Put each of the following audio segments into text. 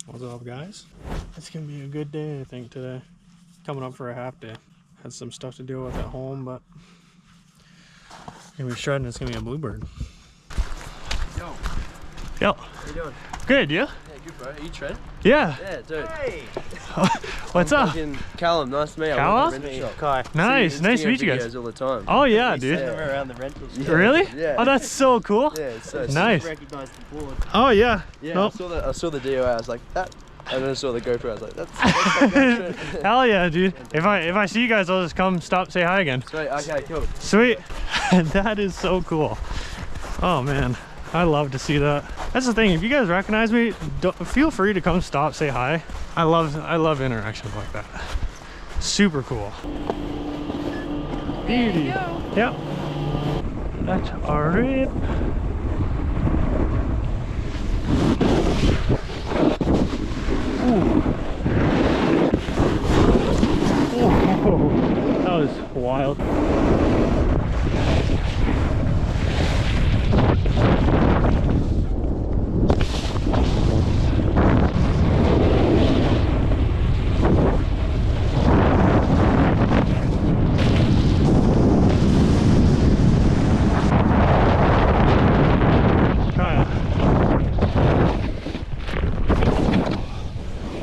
What's up, guys? It's gonna be a good day, I think, today. Coming up for a half day. Had some stuff to deal with at home, but gonna be shredding. It's gonna be a bluebird. Yo. Yo. How you doing? Good, you? Yeah, good, bro. Are you shredding? Yeah. Yeah, dude. Hey! What's up? Callum, nice to meet you. Callum? Kai. Nice to meet you guys. All the time. Oh yeah, dude. Send them around the rental store. Yeah. Really? Yeah. Oh, that's so cool. Yeah, it's so Nice. Recognize the board. Oh yeah. Yeah, Nope. I saw the DOA, I was like, that. And then I saw the GoPro, I was like, that's that shit. Hell yeah, dude. If I see you guys, I'll just come stop, say hi again. Sweet, okay, cool. Sweet. That is so cool. Oh man, I love to see that. That's the thing, if you guys recognize me, feel free to come stop, say hi. I love interactions like that. Super cool. Beauty. Yep. That's our rib. Ooh. Whoa. That was wild.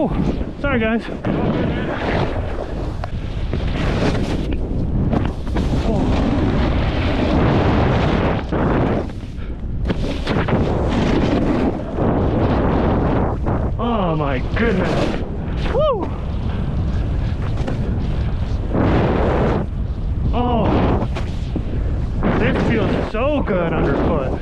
Oh, sorry guys. Oh my goodness. Woo! Oh, this feels so good underfoot.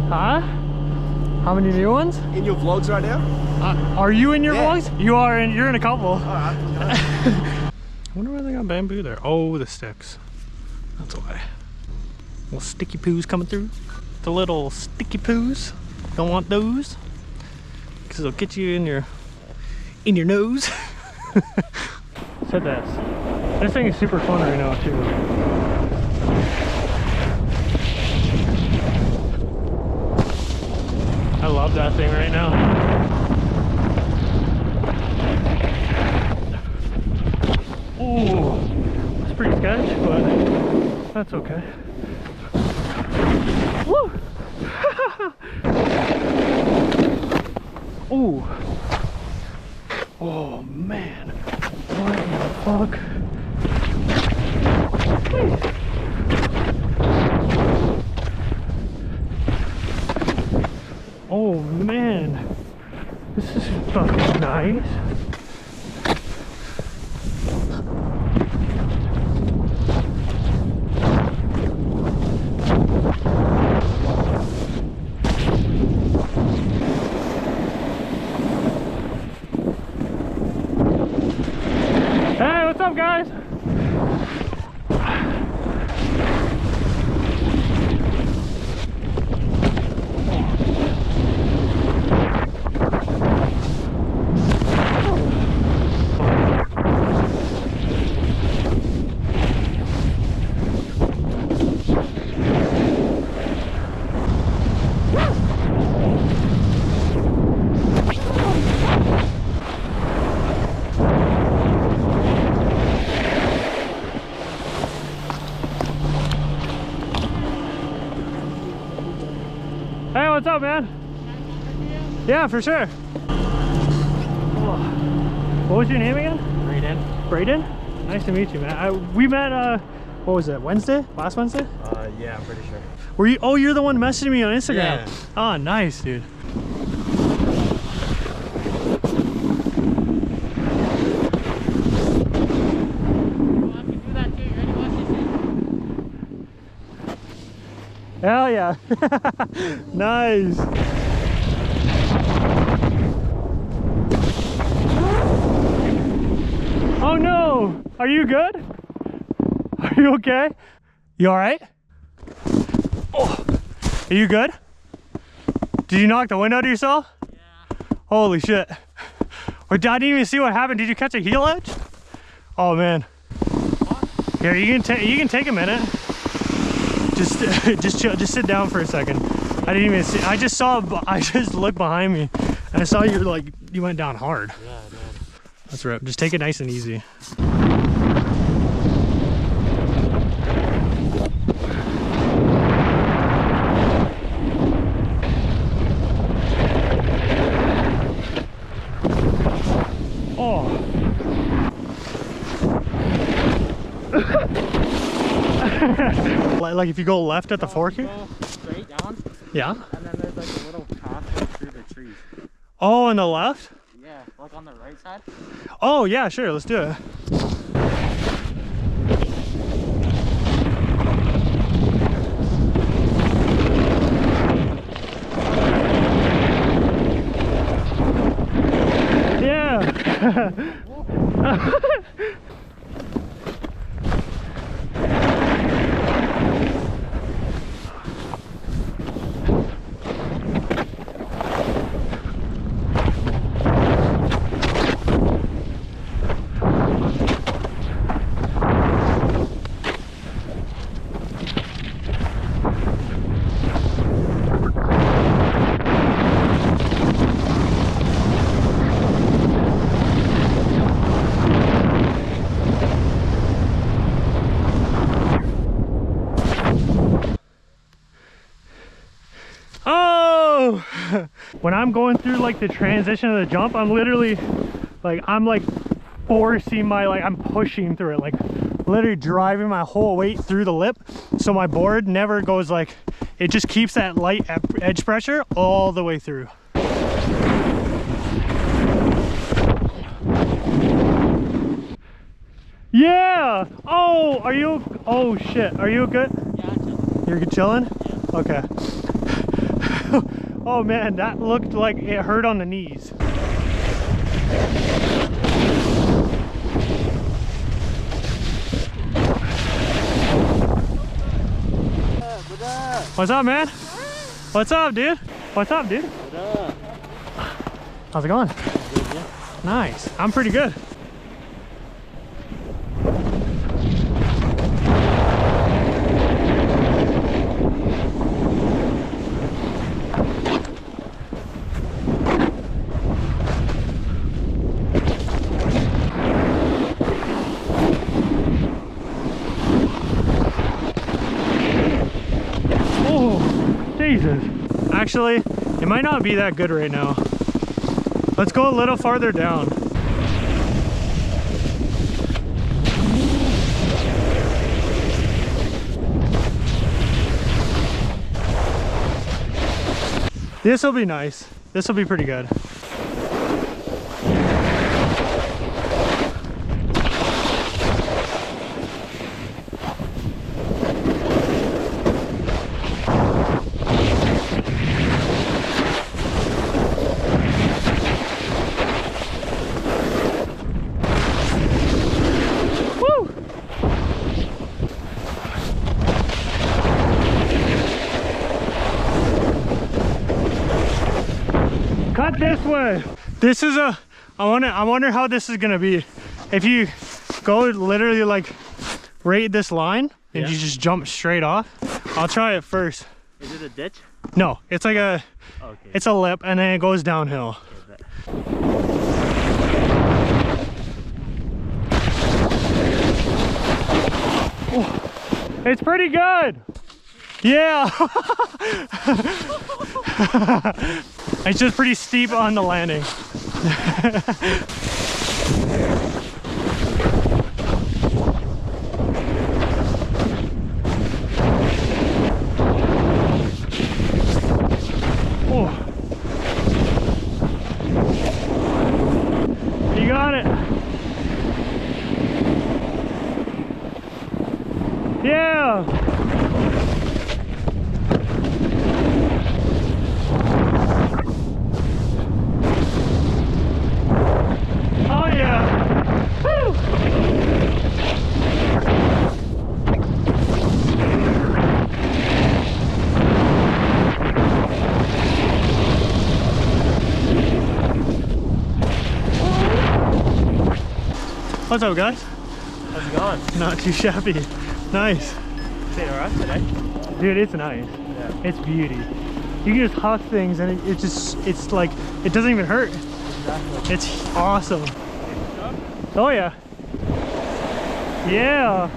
Huh? How many new ones? In your vlogs right now? Are you in your vlogs? You are in. You're in a couple. Alright. I wonder why they got bamboo there. Oh, the sticks. That's why. Little sticky poos coming through. The little sticky poos. Don't want those, because it'll get you in your nose. Said this. This thing is super fun right now too. I love that thing right now. Ooh, it's pretty sketch, but that's okay. Woo! Ooh. Oh man. What the fuck? Wait. Oh man, this is fucking nice. Hey, what's up guys? Hey, what's up, man? Yeah, for sure. Oh. What was your name again? Braden. Braden? Nice to meet you, man. We met, what was it, Wednesday? Last Wednesday? Yeah, I'm pretty sure. Were you? Oh, you're the one messaging me on Instagram. Yeah. Oh, nice, dude. Hell yeah. Nice. Oh no! Are you good? Are you okay? You alright? Oh, are you good? Did you knock the wind out of yourself? Yeah. Holy shit. Or I didn't even see what happened. Did you catch a heel edge? Oh man. Here, you can take a minute. Just chill, just sit down for a second. I didn't even see. I just looked behind me and I saw you went down hard. Yeah, I did. That's right. Just take it nice and easy. Oh. Like if you go left at the fork here? Go straight down. Yeah. And then there's like a little path through the trees. Oh, on the left? Yeah, like on the right side. Oh yeah, sure, let's do it. Yeah. Oh! When I'm going through like the transition of the jump, I'm literally I'm forcing I'm pushing through it, like literally driving my whole weight through the lip, so my board never goes it just keeps that light edge pressure all the way through. Yeah! Oh, oh shit, are you good? Yeah, I'm chilling. You're chilling? Yeah. Okay. Oh man, that looked like it hurt on the knees. What's up, man? What's up, dude? What's up, dude? What up? How's it going? Good, yeah. Nice. I'm pretty good. Jesus. Actually, it might not be that good right now. Let's go a little farther down. This will be nice. This will be pretty good. Cut this way. This is I wonder how this is gonna be. If you go literally right this line and you just jump straight off. I'll try it first. Is it a ditch? No, it's like Okay. it's a lip and then it goes downhill. Oh, it's pretty good. Yeah. It's just pretty steep on the landing. Yeah. Oh yeah. Woo! What's up, guys? How's it going? Not too shabby. Nice. Stayed alright today? Dude, it's nice. Yeah. It's beauty. You can just huck things and it's like, it doesn't even hurt. Exactly. It's awesome. Oh yeah. Yeah.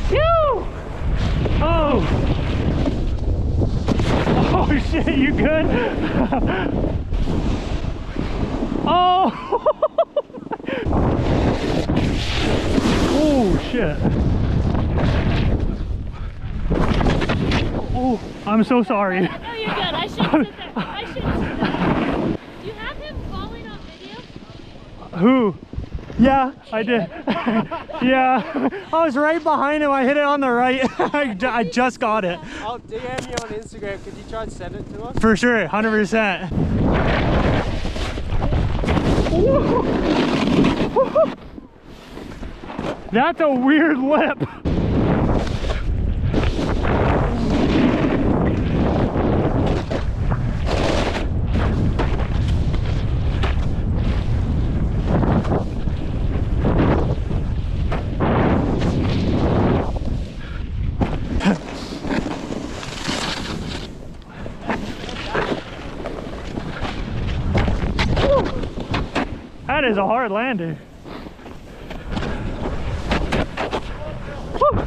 Phew! Oh! Oh shit, you good? Oh! Oh shit. Oh, I'm so sorry. No, you're good. I shouldn't sit there. I shouldn't sit there. Do you have him falling on video? Who? Yeah, I did. Yeah, I was right behind him. I hit it on the right. I just got it. I'll DM you on Instagram. Could you try and send it to us? For sure, 100%. That's a weird lip. That is a hard landing. Woo.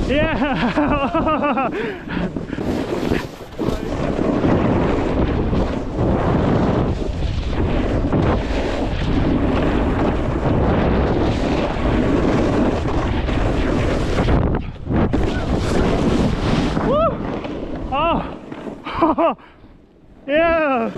Yeah. Oh, yeah.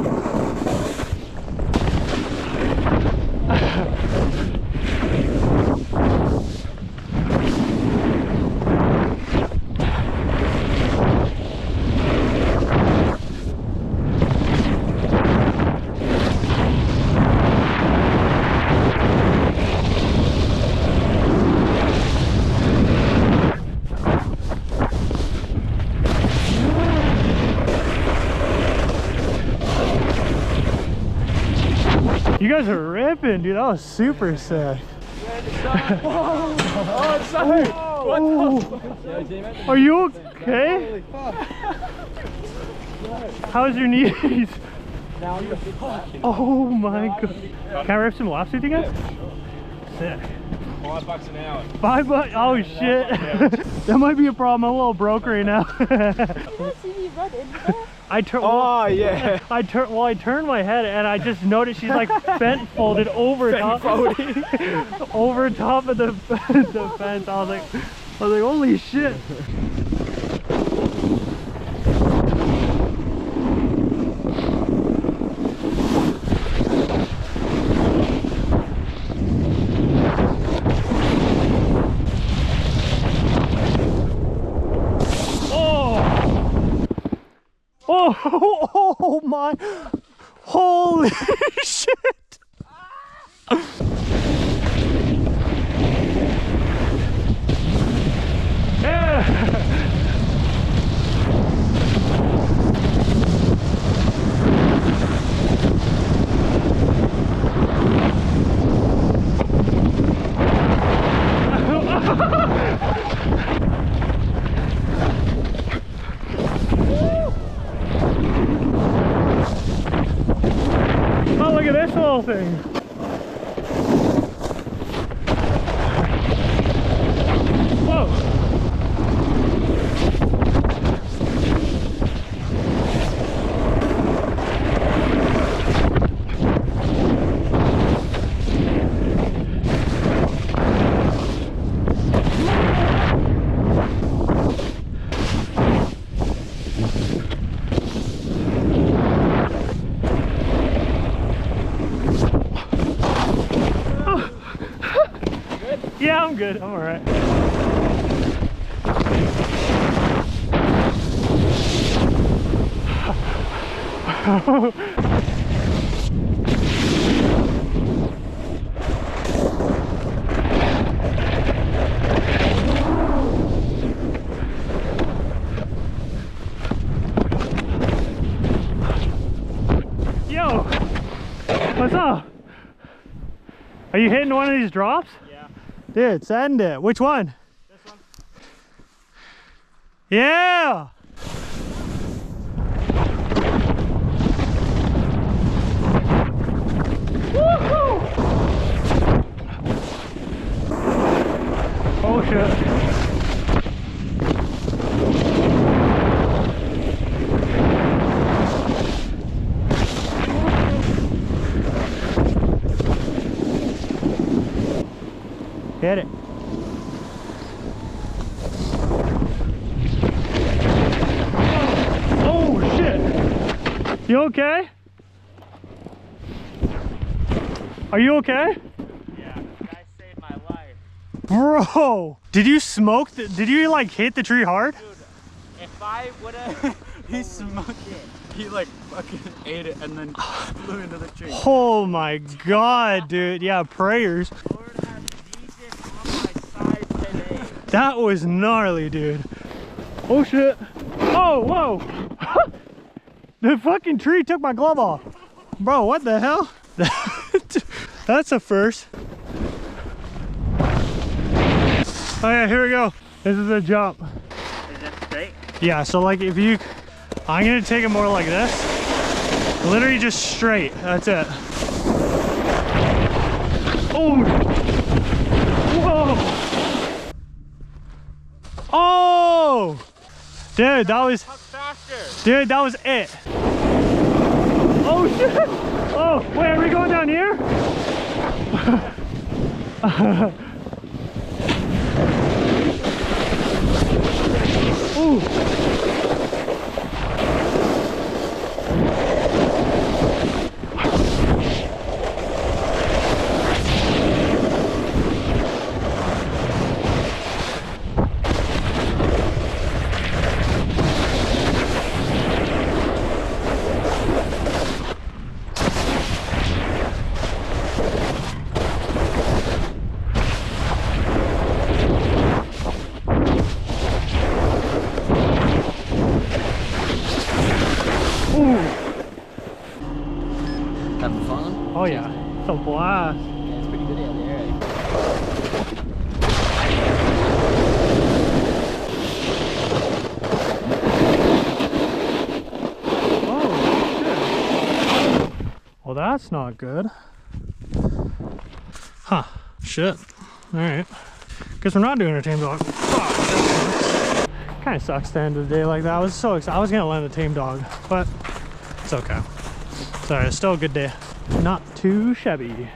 You guys are ripping, dude. That was super sick. Oh, it's sorry. Oh. Are you okay? How's your knees? Oh my god. Can I rip some laps with you guys? Sick. $5 an hour. $5? Oh shit. That might be a problem. I'm a little broke right now. You want to see me run into that? I turned. Oh yeah. I turned my head and I just noticed she's like bent folded over top, over top of the fence. I was like, holy shit. Oh my, holy shit. Yeah. Oh, look at this little thing. Whoa. good. I'm all right. Yo, what's up? Are you hitting one of these drops? Yeah. Dude, send it. Which one? This one. Yeah. Woohoo! Oh shit. Hit it. Oh shit. You okay? Are you okay? Yeah, this guy saved my life. Bro, did you smoke? Did you like hit the tree hard? Dude, if I would have... He smoked it. He like fucking ate it and then flew into the tree. Oh my god, dude. Yeah, prayers. Lord have Jesus on my side today. That was gnarly, dude. Oh shit. Oh, whoa. The fucking tree took my glove off. Bro, what the hell? That's a first. Oh yeah, here we go. This is a jump. Is it straight? Yeah, so like if you, I'm gonna take it more like this. Literally just straight, that's it. Oh! Whoa! Oh! Dude, that was, Talk faster. dude, that was it. Oh shit! Oh, wait, are we going down here? Ooh. Having fun? Oh yeah, it's a blast. Yeah, it's pretty good out there. Oh shit. Well, that's not good. Huh, shit. Alright. Guess we're not doing a tame dog. Kind of sucks to end the day like that. I was so excited. I was gonna land a tame dog, but it's okay. Sorry, it's still a good day. Not too shabby.